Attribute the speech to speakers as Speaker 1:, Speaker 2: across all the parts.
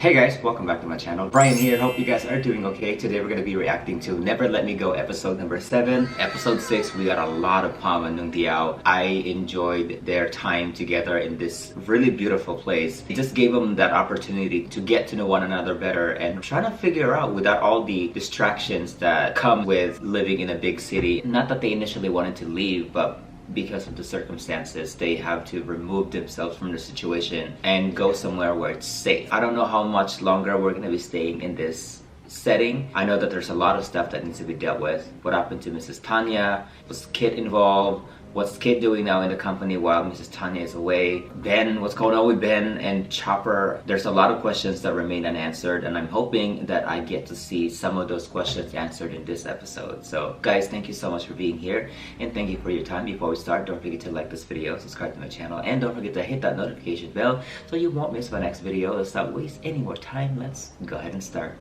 Speaker 1: Hey guys, welcome back to my channel. Brian here, hope you guys are doing okay. Today we're going to be reacting to Never Let Me Go episode number 7. Episode 6, we got a lot of Palm and Neungdiao. I enjoyed their time together in this really beautiful place. It just gave them that opportunity to get to know one another better and trying to figure out without all the distractions that come with living in a big city. Not that they initially wanted to leave, but because of the circumstances, they have to remove themselves from the situation and go somewhere where it's safe. I don't know how much longer we're going to be staying in this setting. I know that there's a lot of stuff that needs to be dealt with. What happened to Mrs. Tanya? Was Kid involved? What's Kid doing now in the company while Mrs. Tanya is away? Ben, what's going on with Ben and Chopper? There's a lot of questions that remain unanswered, and I'm hoping that I get to see some of those questions answered in this episode. So guys, thank you so much for being here, and thank you for your time. Before we start, don't forget to like this video, subscribe to my channel, and don't forget to hit that notification bell so you won't miss my next video. Let's not waste any more time. Let's go ahead and start.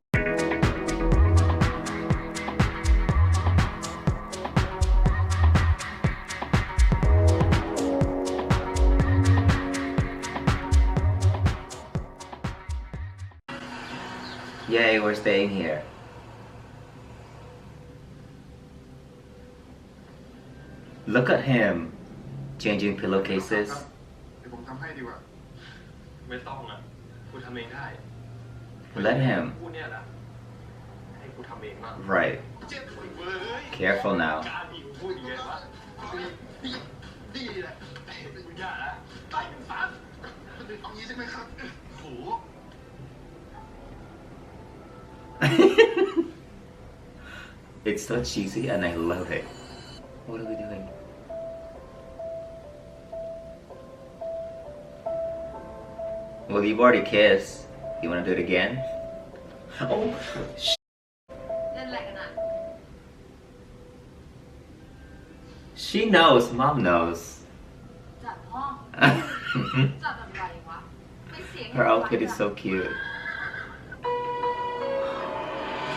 Speaker 1: Yay, we're staying here. Look at him changing pillowcases. Let him. Right. Careful now. It's so cheesy and I love it. What are we doing? Well, you've already kissed. You want to do it again? Oh, she knows. Mom knows. Her outfit is so cute.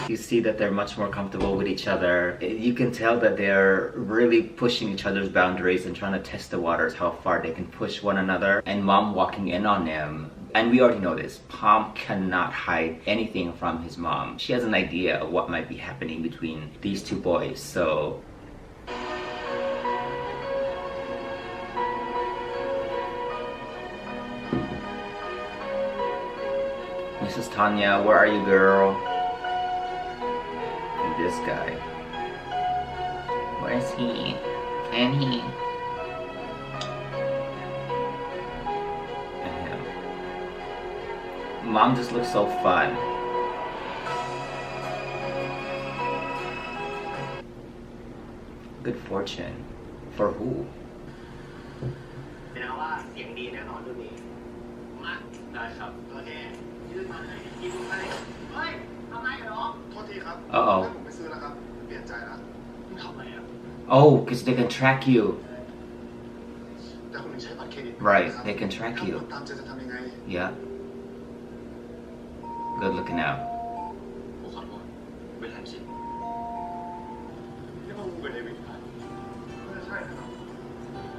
Speaker 1: You see that they're much more comfortable with each other. You can tell that they're really pushing each other's boundaries and trying to test the waters, how far they can push one another. And Mom walking in on them. And we already know this. Palm cannot hide anything from his mom. She has an idea of what might be happening between these two boys. So Mrs. Tanya, where are you, girl? This guy. Where is he? And he. And him. Mom just looks so fun. Good fortune. For who? Uh-oh. Oh, because they can track you. Right, they can track you. Yeah. Good looking out.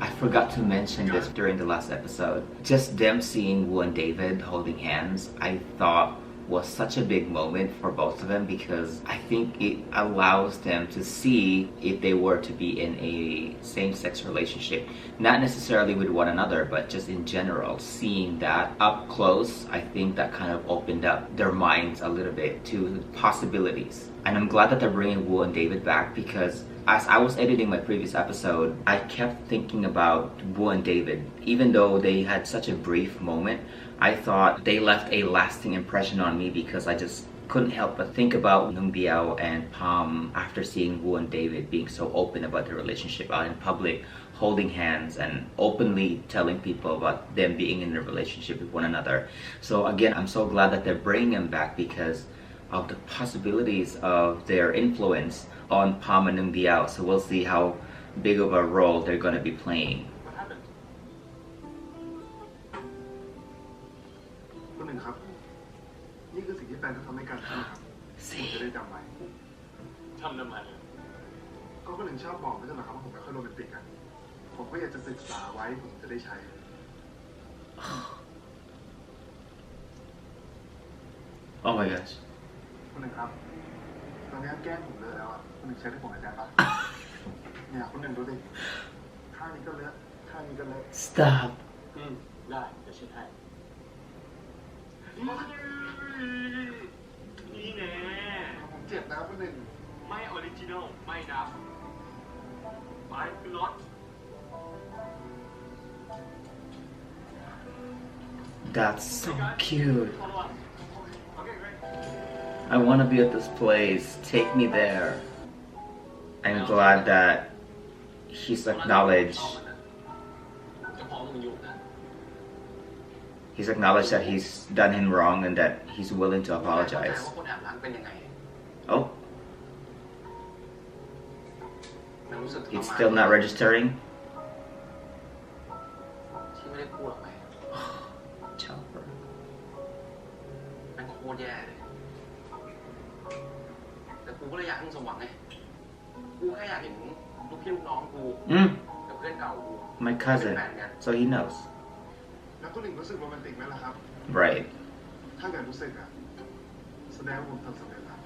Speaker 1: I forgot to mention this during the last episode. Just them seeing Wu and David holding hands, I thought was such a big moment for both of them, because I think it allows them to see if they were to be in a same-sex relationship, not necessarily with one another, but just in general. Seeing that up close, I think that kind of opened up their minds a little bit to possibilities. And I'm glad that they're bringing Wu and David back, because as I was editing my previous episode, I kept thinking about Wu and David. Even though they had such a brief moment, I thought they left a lasting impression on me, because I just couldn't help but think about Neungdiao and Palm after seeing Wu and David being so open about their relationship out in public, holding hands and openly telling people about them being in a relationship with one another. So again, I'm so glad that they're bringing them back because of the possibilities of their influence on Palm and Neungdiao. So we'll see how big of a role they're going to be playing.
Speaker 2: What happened? คุณหนึ่งครับนี่คือสิ่งที่แฟนเขาทำให้กันใช่ไหมครับผมจะได้จำไว้ทำไมก็คุณหนึ่งชอบบอกไม่ใช่เหรอครับว่าผมไม่ค่อยโรแมนติกอ่ะผมก็อยากจะศึกษาไว้ผมจะได้ใช้
Speaker 1: Oh my gosh.
Speaker 2: คุณหนึ่งครับตอนนี้แก้มผมเลอะแล้วอ่ะคุณหนึ่งเช็ดให้ผมหน่อยได้ปะเนี่ยคุณหนึ่งดูดิข้างนี้ก็เลอะข้างนี้ก็เลอะ
Speaker 1: Stop.
Speaker 3: ได้เดี๋ยวเช็ดให้นี่แน่
Speaker 2: ผมเจ็บนะคุณหนึ่ง
Speaker 3: ไม่ออริจินอลไม่ดับไปขึ้นรถ
Speaker 1: That's so cute.
Speaker 3: Okay, great.
Speaker 1: I want to be at this place. Take me there. I'm glad that he's acknowledged.
Speaker 3: จะพอมึงอยู่นะ
Speaker 1: He's acknowledged that he's done him wrong and that he's willing to
Speaker 3: เข้าใจ
Speaker 1: apologize.
Speaker 3: ว่าคนแอบรักเป็นยังไง
Speaker 1: Oh,
Speaker 3: มันรู้สึก
Speaker 1: it's still not registering.
Speaker 3: ที่ไม่ได้พูดออกไป
Speaker 1: Chopper.
Speaker 3: มันโคตรแย่เลยแต่กูก็เลยอยากให้มึงสมหวังไงกูแค่อยากเห็นลูกพี่ลูกน้องกู กับเพื่อนเก่ากู
Speaker 1: My cousin. So he knows.
Speaker 2: แล้วคุณหนึ่งรู้สึกโรแมนติกไหมล่ะครับ
Speaker 1: Right.
Speaker 2: ถ้าเกิดรู้สึกอ่ะแสดงว่าผมทำสำเร็จแล้ว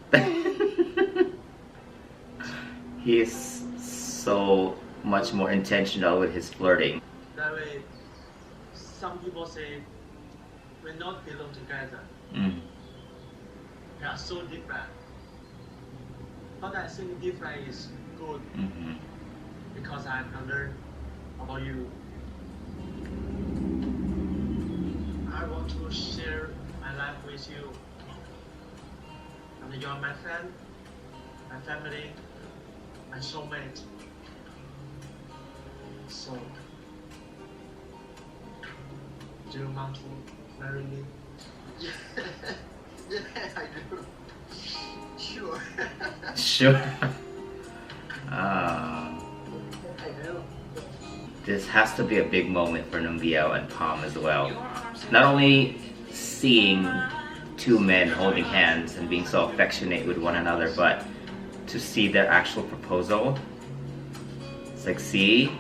Speaker 1: He is so much more intentional with his flirting.
Speaker 4: That way, some people say we not belong together. We are so different. But I think different is good because I can learn about you. I want to share my life with you. And you're my friend, my family, my soulmate. So, do you want to marry me?
Speaker 3: Yeah, I do. Sure.
Speaker 1: Sure.
Speaker 3: I do.
Speaker 1: This has to be a big moment for Neungdiao and Palm as well. Not only seeing two men holding hands and being so affectionate with one another, but to see their actual proposal. It's like, see,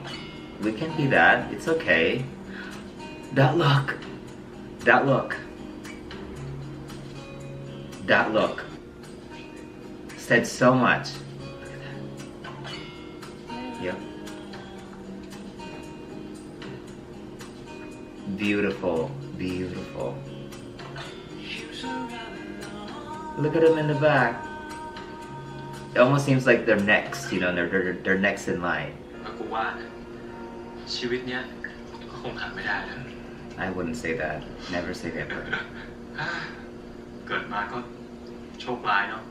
Speaker 1: we can be that. It's okay. That look. That look. That look. Said so much. Yep. Beautiful, beautiful. Look at them in the back. It almost seems like they're next, you know, they're next in line.
Speaker 3: กูว่านะชีวิตเนี้ยคงหาไม่ได้แล้ว
Speaker 1: I wouldn't say that. Never say never.
Speaker 3: เกิดมาก็โชคร้ายเนาะ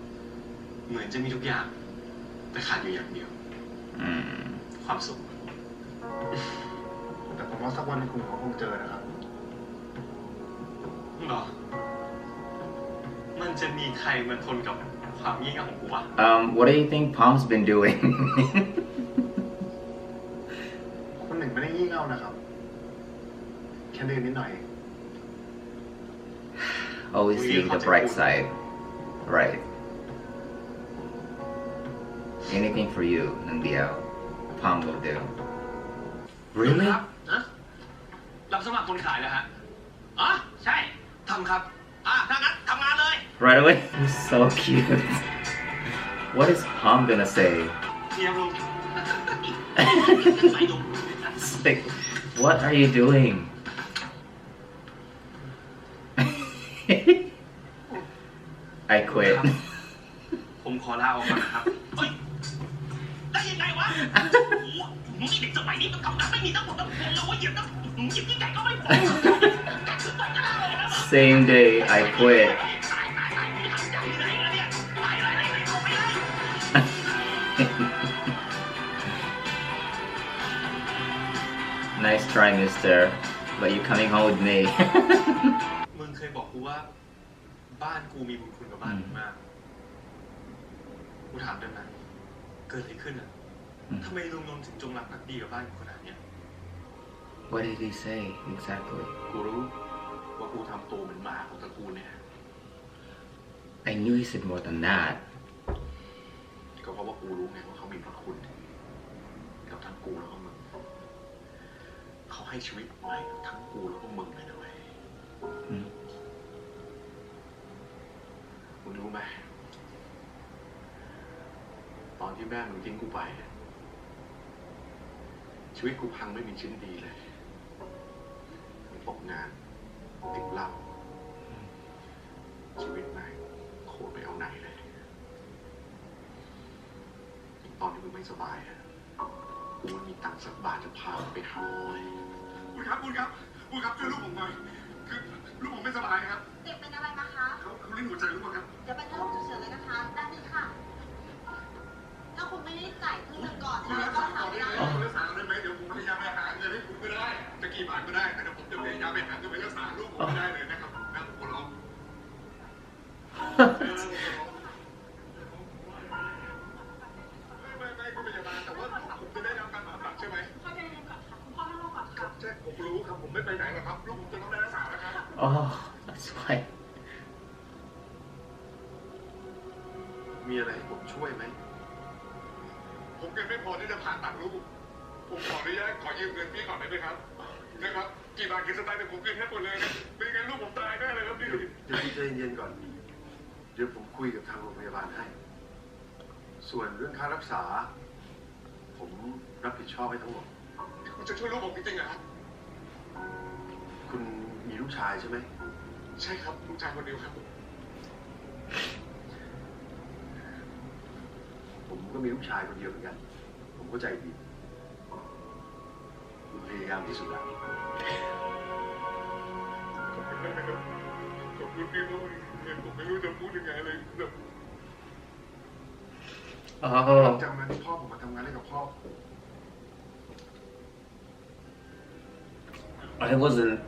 Speaker 3: เหมือนจะมีทุกอย่างแต่ขาดอยู่อย่างเดียวความสุข
Speaker 2: แต่ผมว่าสักวันหนึงคุณก็คงเจอนะครับ
Speaker 3: หรอมันจะมีใครมาทนกับความยิ่งใหญ่ของกูวะ
Speaker 1: What do you think Palm's been doing?
Speaker 2: คุณหนึ่งไม่ได้งี่เง่านะครับแค่เดินนิดหน่อย
Speaker 1: Always seeing the bright side. Right. Anything for you, Neungdiao. Palm will do. Really?
Speaker 3: ครับนะรับสมัครคนขายแล้วฮะอ๋อใช่ทำครับถ้างั้นทำงานเลย
Speaker 1: Right away? He's so cute. What is Palm gonna say?
Speaker 3: เฮียลุง
Speaker 1: It's like, what are you doing? I quit.
Speaker 3: ผมขอลาออกก่อนนะครับเฮ้ยได้ยังไงวะมึงเด็กสมัยนี้มันทำงานไม่มีทั้งหมดทั้งปวงเลยว่าเหยียบที่ไหนก็ไม่พอ
Speaker 1: Same day, I quit. Nice try, mister. But you coming home with me.
Speaker 3: มึงเคยบอกกูว่าบ้านกูมีบุญคุณกับบ้านมึงมากกูถามได้ไหมเกิดอะไรขึ้นอ่ะทำไมลุงนนท์ถึงจงรักภักดีกับบ้านกูขนาดเนี้ย
Speaker 1: What did he say exactly?
Speaker 3: กูรู้ว่ากูทำตัวเหมือนหมาของตระกูลเนี่ย
Speaker 1: I knew he said more than that.
Speaker 3: ก็เพราะว่ากูรู้ไงว่าเขามีพระคุณกับทั้งกูแล้วก็มึงเขาให้ชีวิตใหม่กับทั้งกูแล้วก็มึงเลยนะเว้ย
Speaker 2: คุณรู้ไหมตอนที่แม่มึงทิ้งกูไปชีวิตกูพังไม่มีชิ้นดีเลยตกงานติดเหล้าชีวิตแม่งโคตรไม่เอาไหนเลยตอนที่มึงไม่สบายกูไม่มีตังค์สักบาทจะพาไปหาหมอคุณครับช่วยลูกผมหน่อยคือลูกผมไม่สบายครับ
Speaker 5: เด็กเป็นอะไรมาคะ
Speaker 2: เขาลิ้นหัวใจรู้ป่ะครับ
Speaker 5: เดี๋ยวไปที่ห้องฉุกเฉินเลยนะคะด้านนี้ค่ะถ้าคุณไม่ได้จ่ายครึ่งหนึ่งก่อนนะก็ถามได้
Speaker 2: คุณรักษาได้ไหมเดี๋ยวผมพยายามไปหาเงินให้คุณก็ได้จะกี่บาทก็ได้แต่เดี๋ยวผมจะพยายามไปหาเงินไปรักษาลูกผมได้เลยนะครับนะผมร้องไม่คุณพยาบาลแต่ว่าผมจะได้รับการผ่าตัดใช่ไหม
Speaker 5: เข้าใจก่อนค่ะคุณพ่อนั่งรอก่อนค่ะ
Speaker 2: ใช่ผมรู้ครับผมไม่ไปไหนหรอกครับลูกผมจะต้องได้รักษานะครับ
Speaker 1: Oh, that's why.
Speaker 2: มีอะไรให้ผมช่วยไหมผมเงินไม่พอที่จะผ่าตัดลูกผมขออนุญาตขอยืมเงินพี่ก่อนได้ไหมครับนะครับกี่บาทกี่สตางค์แต่ผมคืนให้หมดเลยไม่งั้นลูกผมตายแน่เลยครับพี่เดี๋ยวพี่ใจเย็นก่อนเดี๋ยวผมคุยกับทางโรงพยาบาลให้ส่วนเรื่องค่ารักษาผมรับผิดชอบให้ทั้งหมดคุณจะช่วยลูกผมจริงๆเหรอคุณมีลูกชายใช่ไหมใช่ครับลูกชายคนเดียวครับผมก็มีลูกชายคนเดียวเหมือนกันผมก็ใจดีผมพยายามที่สุดแล้วขอบคุณนะครับขอบคุณพี่มากผมไม่รู้จะพูดยังไงเลยแบบจำนั้นพ่อผมมาทำงานให้กับพ่อ
Speaker 1: I wasn't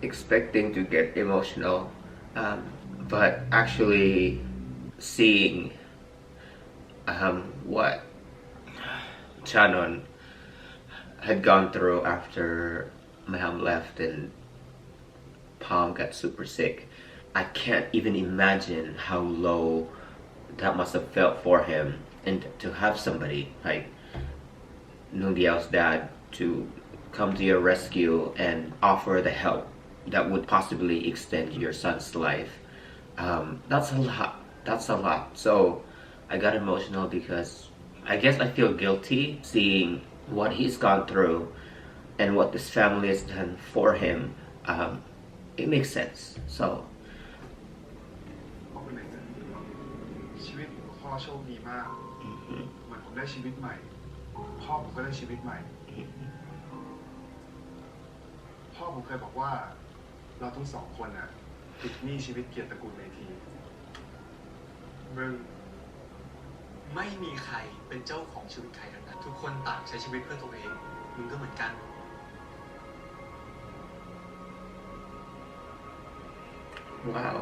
Speaker 1: expecting to get emotional, but actually seeing what Chanon had gone through after Maham left and Palm got super sick, I can't even imagine how low that must have felt for him, and to have somebody like Neungdiao's dad to come to your rescue and offer the help that would possibly extend your son's life. That's a lot. So I got emotional because I guess I feel guilty seeing what he's gone through and what this family has done for him. It makes sense. So
Speaker 2: ชีวิตพ่อโชคดีมากเหมือนผมได้ชีวิตใหม่พ่อผมก็ได้ชีวิตใหม่พ่อผมเคยบอกว่าเราทั้งสองคนน่ะติดหนี้ชีวิตเกียรติตระกูลเมธี
Speaker 3: มึงไม่มีใครเป็นเจ้าของชีวิตใครทั้งนั้นทุกคนต่างใช้ชีวิตเพื่อตัวเองมึงก็เหมือนกัน
Speaker 1: wow.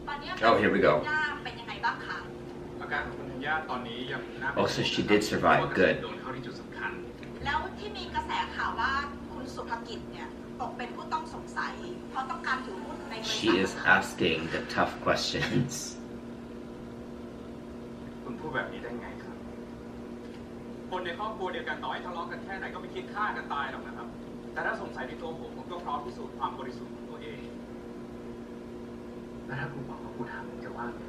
Speaker 5: ตอนนี้
Speaker 1: Oh, here we go.
Speaker 5: เป็นยังไงบ้างคะ
Speaker 2: อาการของคุณธัญญาตอนนี้ยังน่า
Speaker 1: Oh, so she did survive. Good.
Speaker 2: โดนเข้าที่จุดสำคัญ
Speaker 5: แล้วที่มีกระแสข่าวว่าคุณสุภกิจเนี่ยตกเป็นผู้ต้องสงสัยเพราะต้องการถือหุ้นในบริษัท
Speaker 1: She is asking the tough questions.
Speaker 2: คุณพูดแบบนี้ได้ไงครับ
Speaker 4: คนในครอบครัวเดียวกันต่อให้ทะเลาะกันแค่ไหนก็ไม่คิดฆ่ากันตายหรอกนะครับแต่ถ้าสงสัยในตัวผมก็พร้อมพิสูจน์ความบริสุทธิ์ของตัวเอง
Speaker 2: แล้วถ้าคุณบอกว่าคุณทำจะว่าไง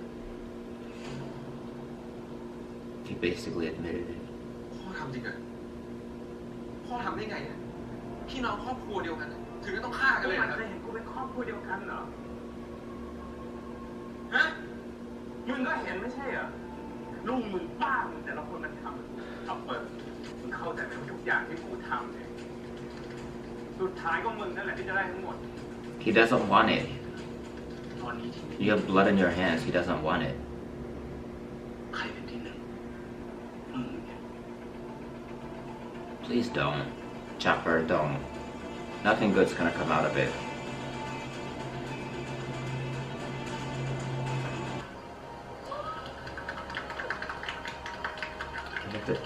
Speaker 1: He basically admitted it.
Speaker 3: พ่อทำจริงเหรอพ่อทำได้ไงเนี่ยพี่น้องครอบครัวเดียวกันถึงจะต้องฆ่ากันเลย
Speaker 4: มันเคยเห็นกูเป็นครอบครัวเดียวกันเหรอฮะมึงก็เห็นไม่ใช่เหรอลุงมึงป้ามึงแต่ละคนมันทำเอาเปิดมึงเข้าใจไหมว่าทุกอย่างที่กูทำเนี่ยสุดท้ายก็มึงนั่นแหละที่จะได้ทั้งหมด
Speaker 1: He doesn't want it.
Speaker 3: ตอนนี้ที่
Speaker 1: You have blood in your hands. He doesn't want it.
Speaker 3: ใครเป็นที่หนึ่ง
Speaker 1: Please don't. Chopper, don't. Nothing good's gonna come out of it.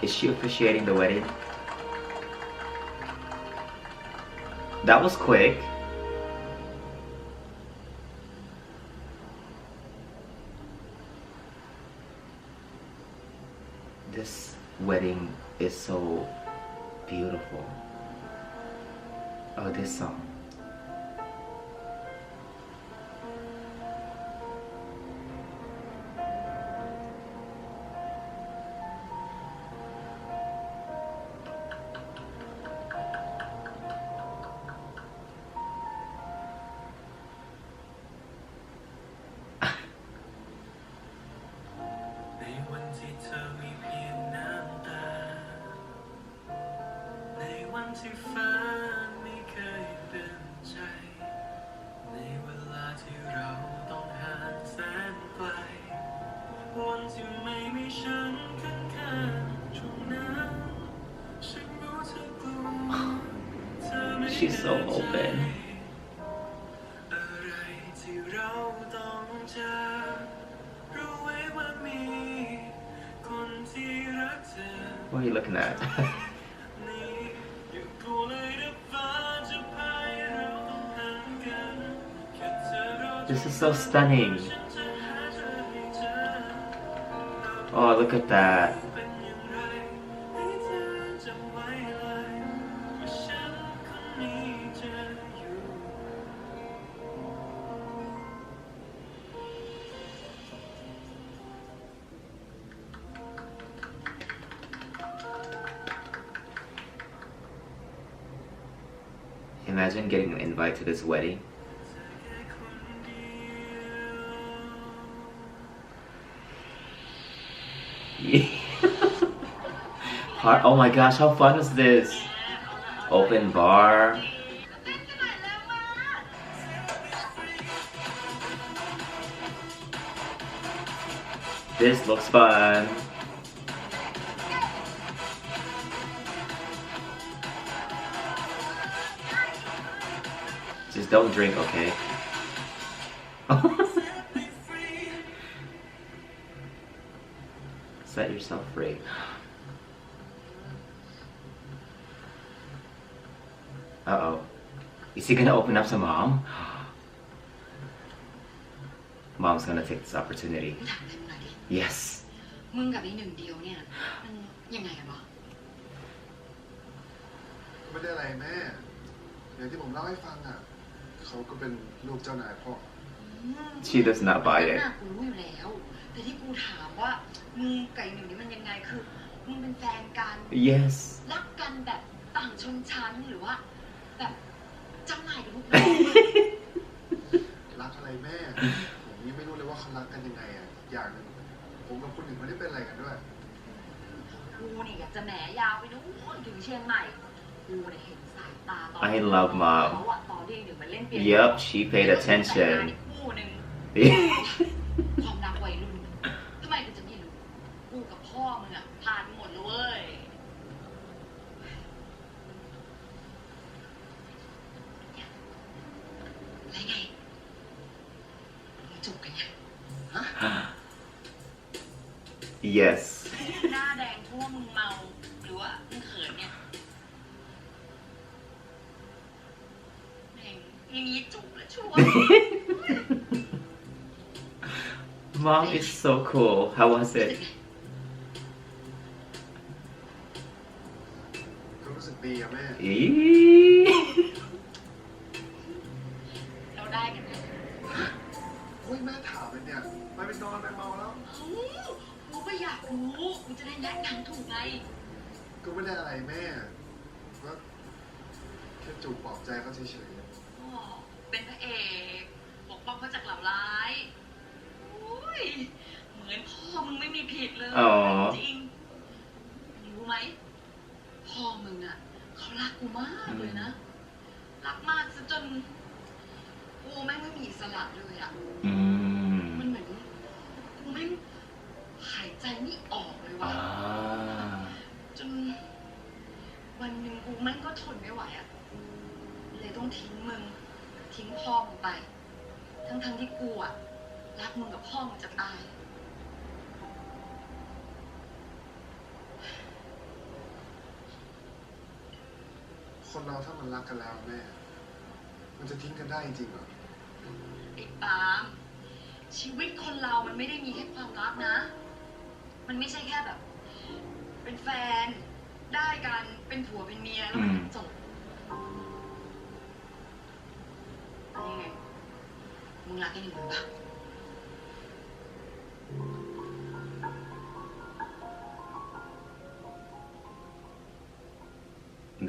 Speaker 1: Is she officiating the wedding? That was quick. This wedding is so beautiful. Oh, this song. she's so open. What are you looking at? This is so stunning. Oh, look at that. Imagine getting an invite to this wedding. Oh my gosh, how fun is this? Open bar. This looks fun. Just don't drink, okay? Set yourself free. Uh-oh. Is he gonna open up to Mom? Mom's gonna take this opportunity. Yes.
Speaker 6: มึงกับไอ้หนึ่งเดียวเนี่ยมันยังไงกันวะ
Speaker 2: ไม่ได้อะไรแม่อย่างที่ผมเล่าให้ฟังอ่ะเขาก็เป็นลูกเจ้านายพ่อ
Speaker 1: She does not buy it.
Speaker 6: กูรู้อยู่แล้วแต่ที่กูถามว่ามึงกับไอ้หนึ่งนี่มันยังไงคือมึงเป็นแฟนกัน
Speaker 1: Yes.
Speaker 6: รักกันแบบต่างชนชั้นหรือว่าแบบเจ้านายกับลูก
Speaker 2: รักอะไรแม่ผมยังไม่รู้เลยว่าเขารักกันยังไงอ่ะอย่างหนึ่งผมกับคนอื่นไม่ได้เป็นอะไรกันด้วย
Speaker 6: กูนี่อยากจะแหมยาวไปนู้นถึงเชียงใหม่กูเนี่ยเห็นสายตาตอน
Speaker 1: I love Mom.
Speaker 6: เขาอะตอนที่หนึ่งมาเล่นเปียโน
Speaker 1: Yep, she paid attention.
Speaker 6: คู่หนึ่งความรักวัยรุ่นทำไมกูจะไม่รู้กูกับพ่อมึงอะผ่านหมดเลยเว้ยแล้วไงมึงจูบกันยัง
Speaker 1: Yes.
Speaker 6: หน้าแดงทั่วมึงเมาหรือว่ามึงเขินเนี่ยแม่งอย่างนี้จูบแล้วชัวร์
Speaker 1: Mom is so cool. How was it?
Speaker 2: ก็รู้สึกดีอะแม่
Speaker 1: Eee.
Speaker 6: เราได้กันไหม
Speaker 2: เฮ้ยแม่ถามเลยเนี่ยไปเป็นนอนไปเมาแล้ว
Speaker 6: กูก็อยากรู้กูจะได้แนะนำถูกไง
Speaker 2: ก็ไม่ได้อะไรแม่ก็แค่จูบปลอบใจเขาเฉย
Speaker 6: อ๋อเป็นพระเอกปกป้องเขาจากเหล่าร้ายโอ้ยเหมือนพ่อมึงไม่มีผิดเลย
Speaker 1: อ๋อ
Speaker 6: จริงรู้ไหมพ่อมึงอ่ะเขารักกูมากเลยนะ รักมากซะจนกูแม่งไม่มีอิสระเลยอ่ะ มันเหมือนกูแม่งหายใจไม่ออกเลยว่ะ จนวันหนึ่งกูแม่งก็ทนไม่ไหวอ่ะเลยต้องทิ้งมึงทิ้งพ่อมึงไปทั้งที่กูอ่ะรักมึงกับพ่อมึงจะตาย
Speaker 2: ๆคนเราถ้ามันรักกันแล้วแม่มันจะทิ้งกันได้จริงเหรอ
Speaker 6: ไอ้ปาล์มชีวิตคนเรามันไม่ได้มีแค่ความรักนะ มันไม่ใช่แค่แบบ เป็นแฟนได้กันเป็นผัวเป็นเมียแล้วมันจบนี่ไงมึงรักไอ้หนึ่งมึงปะ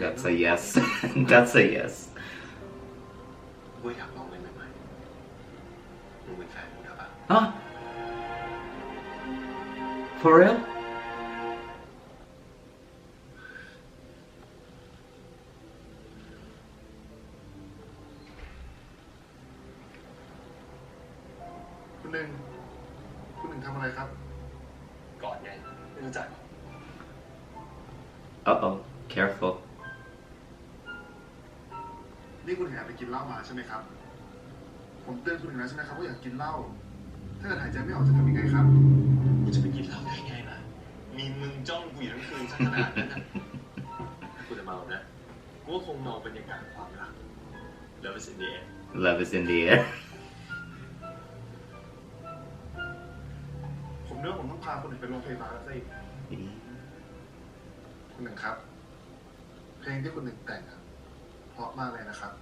Speaker 1: That's a yes. That's a yes.
Speaker 3: กูอยากลองอะไรใหม่ๆมึงเป็นแฟนกูได้ปะ
Speaker 1: Huh? For real?
Speaker 2: คุณหนึ่งทำอะไรครับ
Speaker 3: ก่อนไงไม่รู้จัก
Speaker 1: Uh-oh. Careful.
Speaker 2: นี่คุณแอบไปกินเหล้ามาใช่ไหมครับผมเตือนคุณถึงแล้วใช่ไหมครับว่าอย่ากินเหล้าถ้าเกิดหายใจไม่ออกจะทำยังไงครับ
Speaker 3: กูจะไปกินเหล้าได้ไงล่ะมีมึงจ้องกูอยู่ทั้งคืนซะขนาดนั้นนะถ้ากูจะเมานะกูก็คงเมาบรรยากาศความรัก Love is in the air
Speaker 1: Love is in the air
Speaker 2: ผมเรื่องผมต้องพาคุณหนึ่งไปโรงพยาบาลแล้วสิคุณหนึ่งครับเพลงที่คุณหนึ่งแต่งเพราะมากเลยนะครับ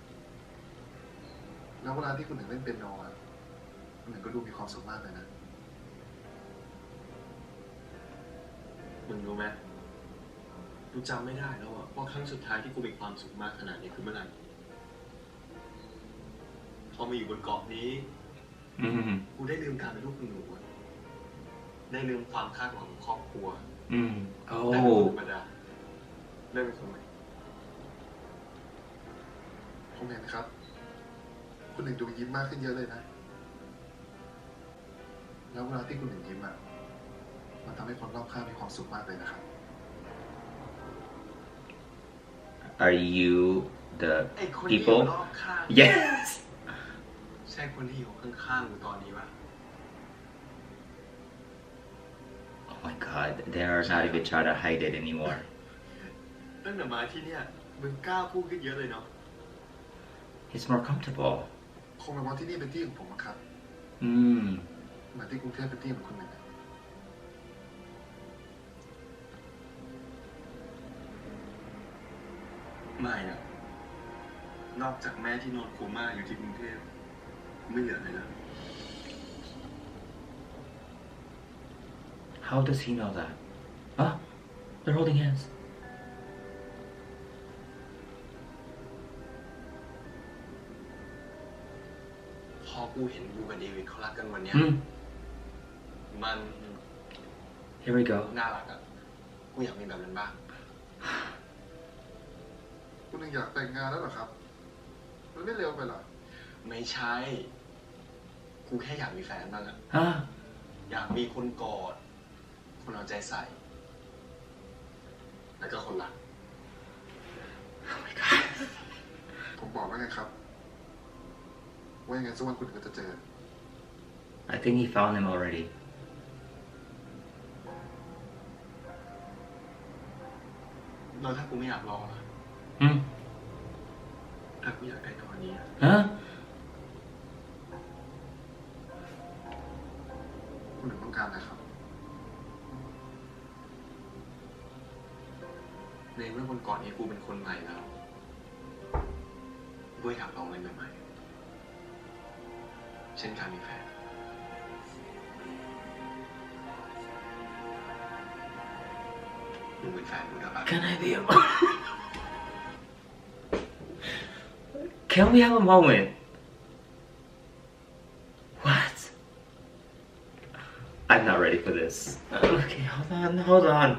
Speaker 2: แล้วเวลาที่คุณหนึ่งเล่นเปียโนคุณหนึ่งก็ดูมีความสุขมากเลยนะ
Speaker 3: มึงรู้ไหมกูจำไม่ได้แล้วอะว่าครั้งสุดท้ายที่กูมีความสุขมากขนาดนี้คือเมื่อไหร่พอมาอยู่บนเกาะนี้กูได้ลืมการเป็นลูกคุณหนูได้ลืมความคาดหวังของครอบครัวได้เป็นคนธรรมดาได้เป็นคนใหม่
Speaker 2: ผมเห็นครับคุณหนึ่งดูยิ้มมากขึ้นเยอะเลยนะแล้วเวลาที่คุณหนึ่งยิ้มมันทำให้คนรอบข้างมีความสุขมากเลยนะครับ
Speaker 1: Are you the
Speaker 3: ไอ้คนที่อยู่
Speaker 1: people
Speaker 3: รอบข้าง
Speaker 1: Yes
Speaker 3: ใช่คนที่อยู่ข้างๆกูตอนนี้ปะ
Speaker 1: Oh my god they are not even trying to hide it anymore
Speaker 3: ตั้งแต่มาที่เนี่ยมึงกล้าพูดขึ้นเยอะเลยเนาะ
Speaker 1: It's more comfortable
Speaker 2: คงเป็นเพราะที่นี่เป็นที่ของผมครับเหมือนที่กรุงเทพเป็นที่ของคุณหนึ่ง
Speaker 3: ไม่นะนอกจากแม่ที่นอนโคม่าอยู่ที่กรุงเทพไม่เหลืออะไรแล้ว
Speaker 1: How does he know that? Huh? They're holding hands.
Speaker 3: พอกูเห็นกูกับเดวิดเขารักกันวันเนี้ยมัน
Speaker 1: Here we go.
Speaker 3: น่ารักอะกูอยากมีแบบนั้นบ้าง
Speaker 2: คุณหนึ่งอยากแต่งงานแล้วเหรอครับมันไม่เร็วไปหรอ
Speaker 3: ไม่ใช่ กูแค่อยากมีแฟนบ้างอะ
Speaker 1: Huh?
Speaker 3: อยากมีคนกอด คนเอาใจใส่ แล้วก็คนรัก
Speaker 1: Oh my god.
Speaker 2: ผมบอกว่าไงครับว่ายังไงสักวันคุณหนึ่งก็จะเจอ
Speaker 1: I think he found him already.
Speaker 3: แล้วถ้ากูไม่อยากรอล่ะ ถ้ากูอยากได้ตอนนี้
Speaker 1: Huh?
Speaker 2: คุณหนึ่งต้องการอะไรครับ
Speaker 3: ในเมื่อบนเกาะนี้กูเป็นคนใหม่แล้วกูอยากลองอะไรใหม่ๆเช่นการมีแฟนมึงเป็นแฟนกูได้ปะ
Speaker 1: Can I be a Can we have a moment? What? I'm not ready for this. Okay, hold on.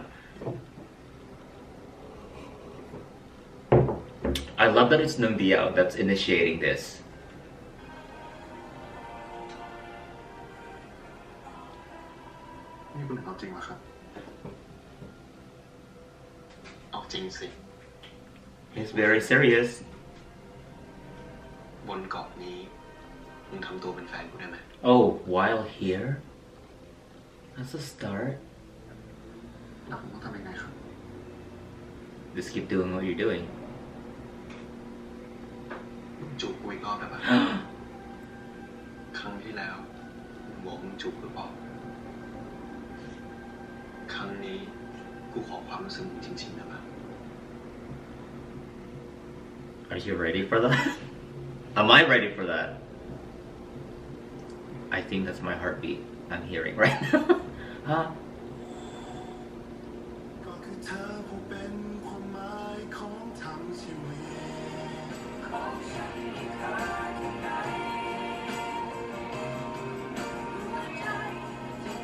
Speaker 1: I love that it's Neungdiao that's initiating this.
Speaker 2: นี่คุณหนึ่งเอาจริงเหรอครับ
Speaker 3: เอาจริงสิ
Speaker 1: He's very serious.
Speaker 3: บนเกาะนี้มึงทำตัวเป็นแฟนกูได้ไหม
Speaker 1: Oh, while here? That's a start.
Speaker 2: แล้วผมต้องทำยังไงครับ
Speaker 1: Just keep doing what you're doing.
Speaker 3: มึงจูบกูอีกรอบได้ปะ ครั้งที่แล้วมึงบอกมึงจูบหรือเปล่าครั้งนี้กูขอความรู้สึกมึงจริงๆนะปะ
Speaker 1: Are you ready for that? Am I ready for that? I think that's my heartbeat I'm hearing right now. Huh?
Speaker 2: ก็คือเธอผู้เป็นความหมายของทั้งชีวิตของฉันอีกครั้ง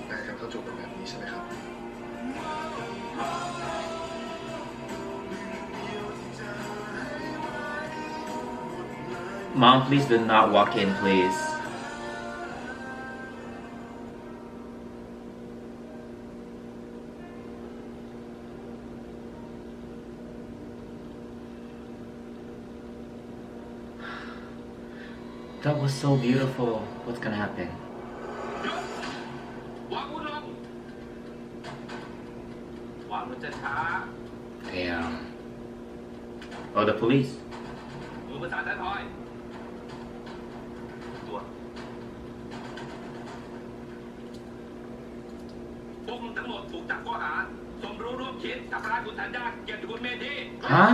Speaker 2: แต่การเข้าจูบแบบนี้ใช่ไหมครับ
Speaker 1: Mom, please do not walk in, please. That was so beautiful. What's gonna happen?
Speaker 4: วางมือลงวางมือจะช้า
Speaker 1: Damn. Oh, the police.
Speaker 4: มือประสานด้านท้อยตัวพวกมึงทั้งหมดถูกจับข้อหาสมรู้ร่วมคิดทำร้ายคุณธัญญาเกียรติคุณเมธี
Speaker 1: Huh?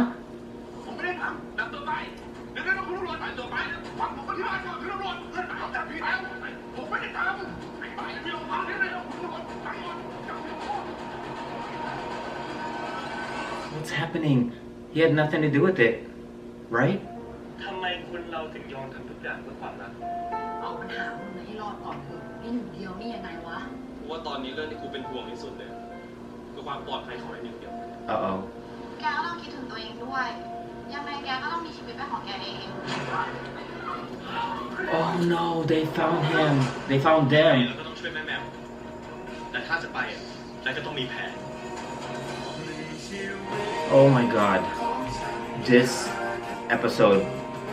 Speaker 2: ผมไม่ได้ทำ
Speaker 4: นำตัวไป
Speaker 2: เดี๋ยวคุณตำรวจไปตัวไปฟังผมอธิบายก่อนคุณตำรวจเพื่อนเขาจับพี่แล้วผมไม่ได้ทำไปที่โรงพักได้เลยคุณตำรวจฟังก่อนจับพี่
Speaker 1: What's happening? He had nothing to do with it, right?
Speaker 4: ทำไมคนเราถึงยอมทำทุกอย่างเพื่อความรัก
Speaker 6: เอาปัญหามึงมาให้รอดก่อนเถอะไอ้หนึ่งเดียวนี่ยังไงวะ
Speaker 3: กูว่าตอนนี้เรื่องที่กูเป็นห่วงที่สุดเลยคือความปลอดภัยของไอ้หนึ่งเดียว
Speaker 1: Uh-oh.
Speaker 7: แกก็ต้องคิดถึงตัวเองด้วย ยังไงแกก็ต้องมีชีวิตเป็นของแกเอง
Speaker 1: Oh no, they found him. They found
Speaker 3: ไป
Speaker 1: them.
Speaker 3: แล้วก็ต้องช่วยแม่แมวแต่ถ้าจะไปอ่ะแล้วก็ต้องมีแผน
Speaker 1: Oh my god. This episode,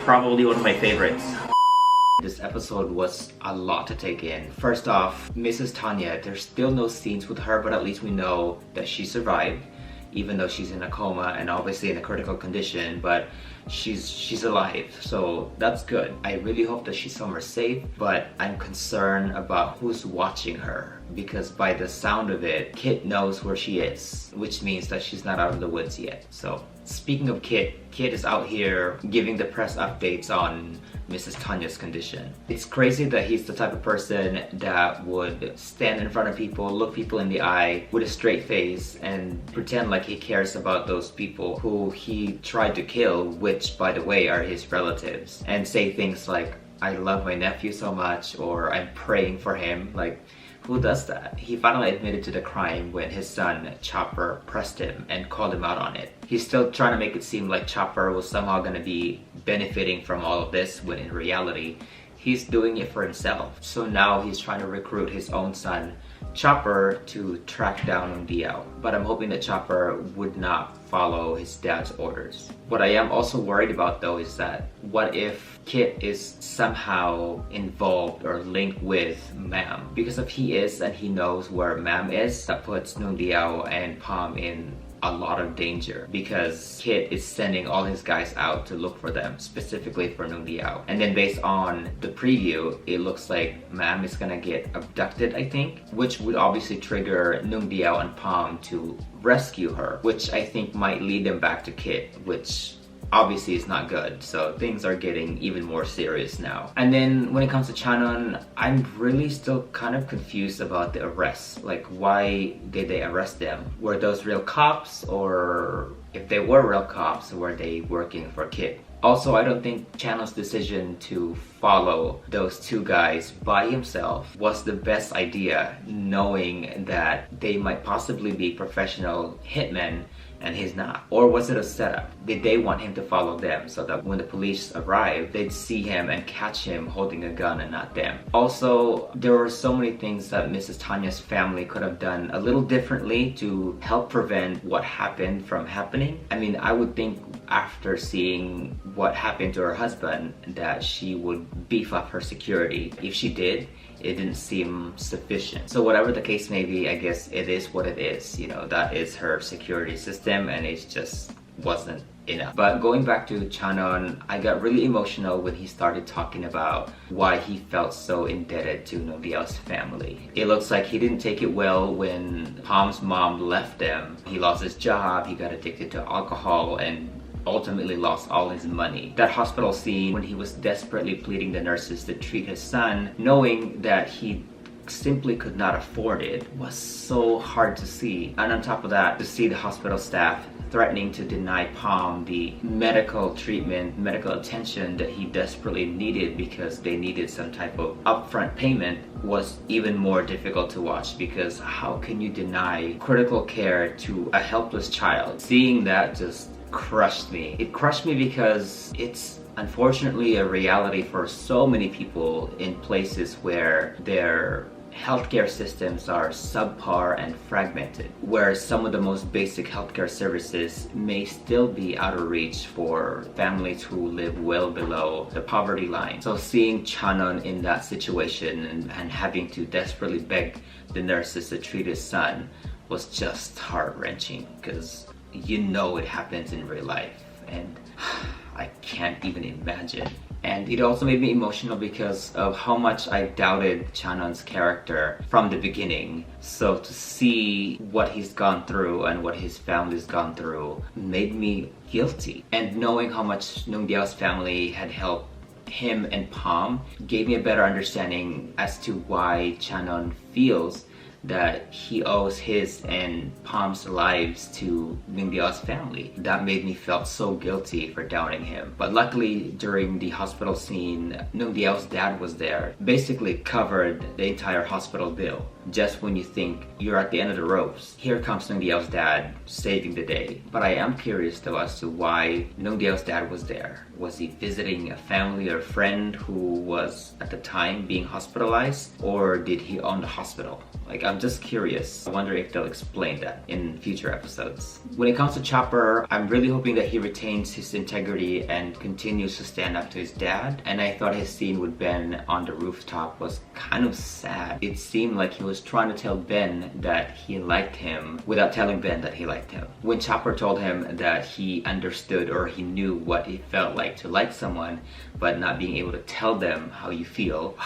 Speaker 1: probably one of my favorites. This episode was a lot to take in. First off, Mrs. Tanya, there's still no scenes with her, but at least we know that she survived, even though she's in a coma and obviously in a critical condition, but she's alive, so that's good. I really hope that she's somewhere safe, but I'm concerned about who's watching her, because by the sound of it, Kit knows where she is, which means that she's not out of the woods yet. So speaking of Kit, Kit is out here giving the press updates on Mrs. Tanya's condition. It's crazy that he's the type of person that would stand in front of people, look people in the eye with a straight face and pretend like he cares about those people who he tried to kill, which by the way are his relatives, and say things like, I love my nephew so much, or I'm praying for him. Like, who does that? He finally admitted to the crime when his son Chopper pressed him and called him out on it. He's still trying to make it seem like Chopper was somehow going to be benefiting from all of this, when in reality he's doing it for himself. So now he's trying to recruit his own son Chopper to track down Neungdiao, but I'm hoping that Chopper would not follow his dad's orders. What I am also worried about though is that what if Kit is somehow involved or linked with Mam? Because if he is and he knows where Mam is, that puts Neungdiao and Palm in a lot of danger, because Kit is sending all his guys out to look for them, specifically for Neungdiao. And then based on the preview, it looks like Mam is gonna get abducted, I think, which would obviously trigger Neungdiao and Palm to rescue her, which I think might lead them back to Kit, which obviously is not good. So things are getting even more serious now. And then when it comes to Chanon, I'm really still kind of confused about the arrests. Like, why did they arrest them? Were those real cops, or if they were real cops, were they working for Kit? Also, I don't think Chanon's decision to follow those two guys by himself was the best idea, knowing that they might possibly be professional hitmen and he's not. Or was it a setup? Did they want him to follow them so that when the police arrived, they'd see him and catch him holding a gun and not them? Also, there were so many things that Mrs. Tanya's family could have done a little differently to help prevent what happened from happening. I mean, I would think after seeing what happened to her husband that she would beef up her security. If she did, it didn't seem sufficient. So whatever the case may be, I guess it is what it is. You know, that is her security system, and it just wasn't enough. But going back to Chanon, I got really emotional when he started talking about why he felt so indebted to Neungdiao's family. It looks like he didn't take it well when Palm's mom left them. He lost his job, he got addicted to alcohol, and ultimately lost all his money. That hospital scene when he was desperately pleading the nurses to treat his son, knowing that he simply could not afford it, was so hard to see. And on top of that, to see the hospital staff threatening to deny Palm the medical treatment, medical attention that he desperately needed because they needed some type of upfront payment, was even more difficult to watch, because how can you deny critical care to a helpless child? Seeing that just crushed me. It crushed me because it's unfortunately a reality for so many people in places where their healthcare systems are subpar and fragmented, where some of the most basic healthcare services may still be out of reach for families who live well below the poverty line. So seeing Chanon in that situation and having to desperately beg the nurses to treat his son was just heart-wrenching, because you know it happens in real life, and I can't even imagine. And it also made me emotional because of how much I doubted Chanon's character from the beginning. So to see what he's gone through and what his family's gone through made me guilty. And knowing how much Neungdiao's family had helped him and Palm gave me a better understanding as to why Chanon feels that he owes his and Palm's lives to Neungdiao's family. That made me feel so guilty for doubting him. But luckily, during the hospital scene, Neungdiao's dad was there, basically covered the entire hospital bill. Just when you think you're at the end of the ropes, here comes Neungdiao's dad saving the day. But I am curious though as to why Neungdiao's dad was there. Was he visiting a family or friend who was at the time being hospitalized, or did he own the hospital? Like, I'm just curious. I wonder if they'll explain that in future episodes. When it comes to Chopper, I'm really hoping that he retains his integrity and continues to stand up to his dad. And I thought his scene with Ben on the rooftop was kind of sad. It seemed like he was trying to tell Ben that he liked him without telling Ben that he liked him. When Chopper told him that he understood or he knew what it felt like to like someone, but not being able to tell them how you feel,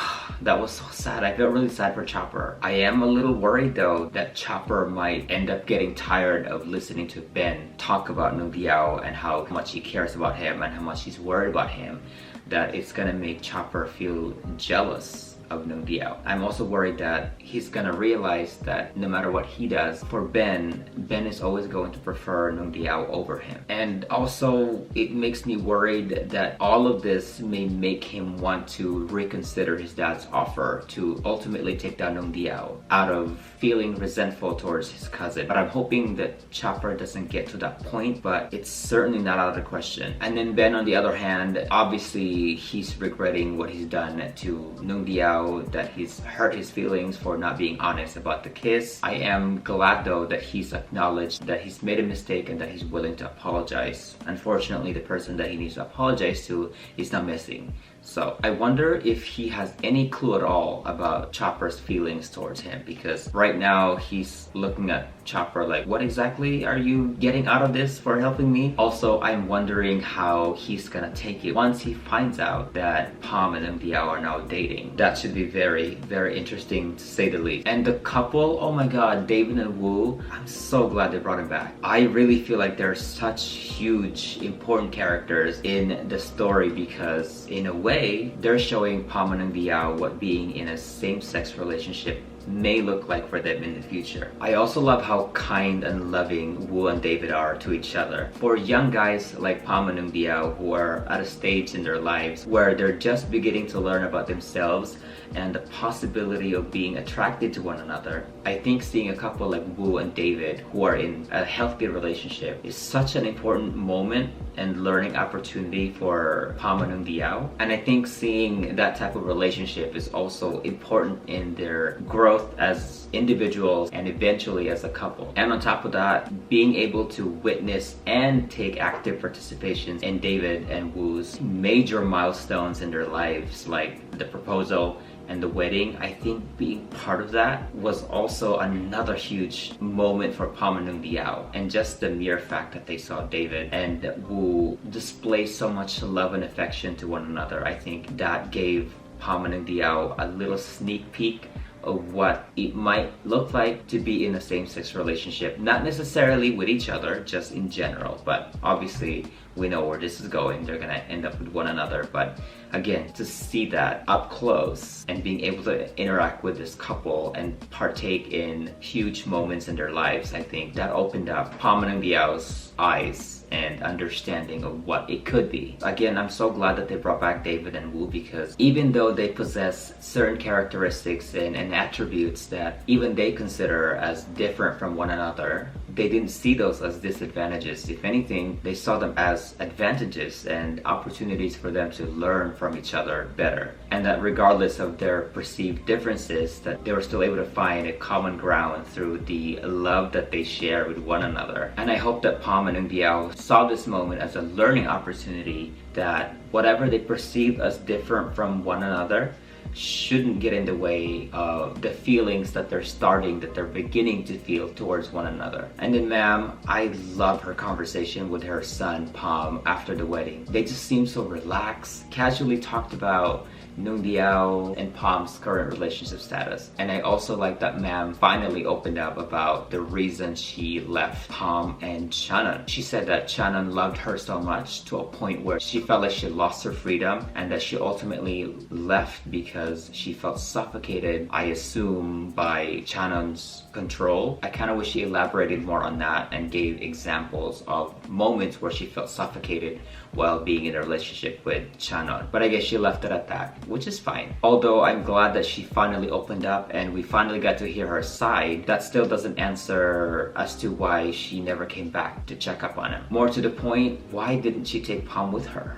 Speaker 1: that was so sad. I felt really sad for Chopper. I am a little worried though that Chopper might end up getting tired of listening to Ben talk about Neungdiao and how much he cares about him and how much he's worried about him, that it's gonna make Chopper feel jealous of Neungdiao. I'm also worried that he's gonna realize that no matter what he does, for Ben is always going to prefer Neungdiao over him. And also, it makes me worried that all of this may make him want to reconsider his dad's offer to ultimately take down Neungdiao out of feeling resentful towards his cousin. But I'm hoping that Chopper doesn't get to that point, but it's certainly not out of the question. And then Ben, on the other hand, obviously he's regretting what he's done to Neungdiao, that he's hurt his feelings for not being honest about the kiss. I am glad though that he's acknowledged that he's made a mistake and that he's willing to apologize. Unfortunately, the person that he needs to apologize to is not missing. So I wonder if he has any clue at all about Chopper's feelings towards him, because right now he's looking at Chopper like, what exactly are you getting out of this for helping me? Also, I'm wondering how he's gonna take it once he finds out that Palm and Neungdiao are now dating. That should be very, very interesting to say the least. And the couple, oh my god, David and Wu, I'm so glad they brought him back. I really feel like they're such huge, important characters in the story, because in a way, they're showing Palm and Neungdiao what being in a same-sex relationship may look like for them in the future. I also love how kind and loving Wu and David are to each other. For young guys like Palm and Neungdiao who are at a stage in their lives where they're just beginning to learn about themselves and the possibility of being attracted to one another, I think seeing a couple like Wu and David who are in a healthy relationship is such an important moment and learning opportunity for Palm and Neungdiao. And I think seeing that type of relationship is also important in their growth as individuals and eventually as a couple. And on top of that, being able to witness and take active participation in David and Wu's major milestones in their lives, like the proposal and the wedding, I think being part of that was also another huge moment for Palm and Neungdiao. And just the mere fact that they saw David and Wu display so much love and affection to one another, I think that gave Palm and Neungdiao a little sneak peek of what it might look like to be in a same-sex relationship. Not necessarily with each other, just in general, but obviously we know where this is going. They're gonna end up with one another. But again, to see that up close and being able to interact with this couple and partake in huge moments in their lives, I think that opened up Palm and Neungdiao's eyes and understanding of what it could be. Again, I'm so glad that they brought back David and Wu, because even though they possess certain characteristics and attributes that even they consider as different from one another, they didn't see those as disadvantages. If anything, they saw them as advantages and opportunities for them to learn from each other better. And that regardless of their perceived differences, that they were still able to find a common ground through the love that they share with one another. And I hope that Palm and Neungdiao saw this moment as a learning opportunity, that whatever they perceive as different from one another shouldn't get in the way of the feelings that they're beginning to feel towards one another. And then Ma'am, I love her conversation with her son Palm after the wedding. They just seemed so relaxed, casually talked about Neungdiao and Palm's current relationship status. And I also like that Ma'am finally opened up about the reason she left Palm and Chanon. She said that Chanon loved her so much to a point where she felt like she lost her freedom, and that she ultimately left because she felt suffocated, I assume, by Chanon's control. I kind of wish she elaborated more on that and gave examples of moments where she felt suffocated while being in a relationship with Chanon. But I guess she left it at that, which is fine. Although I'm glad that she finally opened up and we finally got to hear her side, that still doesn't answer as to why she never came back to check up on him. More to the point, why didn't she take Palm with her?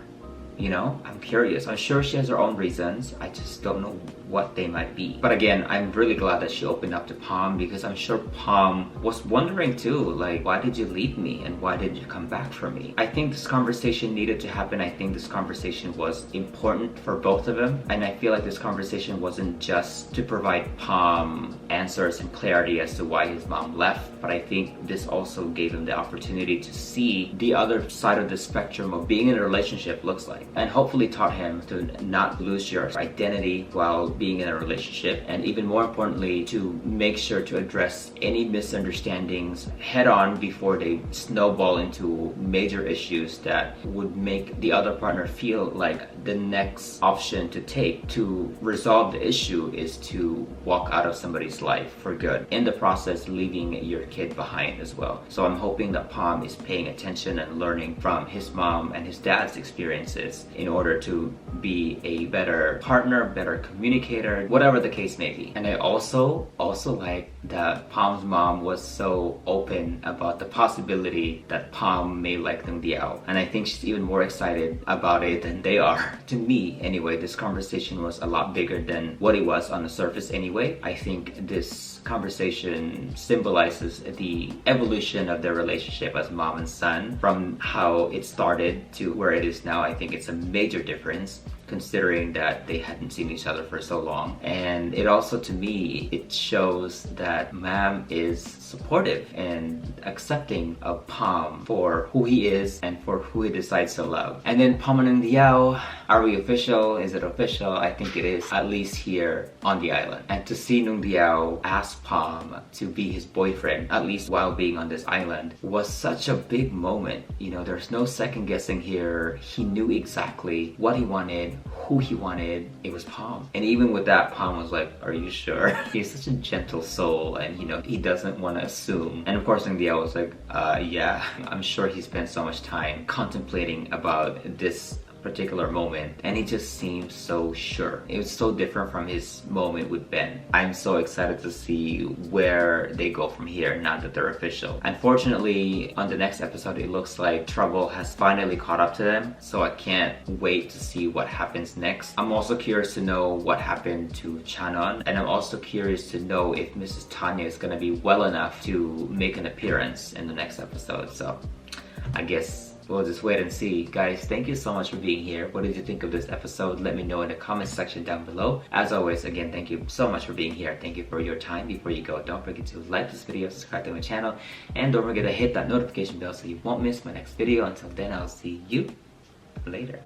Speaker 1: You know, I'm curious. I'm sure she has her own reasons. I just don't know what they might be. But again, I'm really glad that she opened up to Palm, because I'm sure Palm was wondering too, like, why did you leave me and why did you come back for me? I think this conversation needed to happen. I think this conversation was important for both of them. And I feel like this conversation wasn't just to provide Palm answers and clarity as to why his mom left, but I think this also gave him the opportunity to see the other side of the spectrum of being in a relationship looks like, and hopefully taught him to not lose your identity while being in a relationship, and even more importantly, to make sure to address any misunderstandings head on before they snowball into major issues that would make the other partner feel like the next option to take to resolve the issue is to walk out of somebody's life for good, in the process leaving your kid behind as well. So I'm hoping that Palm is paying attention and learning from his mom and his dad's experiences in order to be a better partner, better communicator, whatever the case may be. And I also like that Palm's mom was so open about the possibility that Palm may like Neungdiao. And I think she's even more excited about it than they are. To me, anyway, this conversation was a lot bigger than what it was on the surface anyway. I think this conversation symbolizes the evolution of their relationship as mom and son, from how it started to where it is now. I think it's a major difference, considering that they hadn't seen each other for so long. And it also, to me, it shows that Ma'am is supportive and accepting of Palm for who he is and for who he decides to love. And then Palm and Neungdiao, are we official? Is it official? I think it is, at least here on the island. And to see Neungdiao ask Palm to be his boyfriend, at least while being on this island, was such a big moment. You know, there's no second guessing here. He knew exactly what he wanted, who he wanted. It was Palm. And even with that, Palm was like, are you sure? He's such a gentle soul, and you know, he doesn't want to assume. And of course Neungdiao was like, yeah, I'm sure he spent so much time contemplating about this particular moment, and he just seemed so sure. It was so different from his moment with Ben. I'm so excited to see where they go from here now that they're official. Unfortunately, on the next episode, it looks like trouble has finally caught up to them, so I can't wait to see what happens next. I'm also curious to know what happened to Chanon, and I'm also curious to know if Mrs. Tanya is gonna be well enough to make an appearance in the next episode. So I guess we'll just wait and see. Guys, thank you so much for being here. What did you think of this episode? Let me know in the comment section down below. As always, again, thank you so much for being here. Thank you for your time. Before you go, don't forget to like this video, subscribe to my channel, and don't forget to hit that notification bell so you won't miss my next video. Until then, I'll see you later.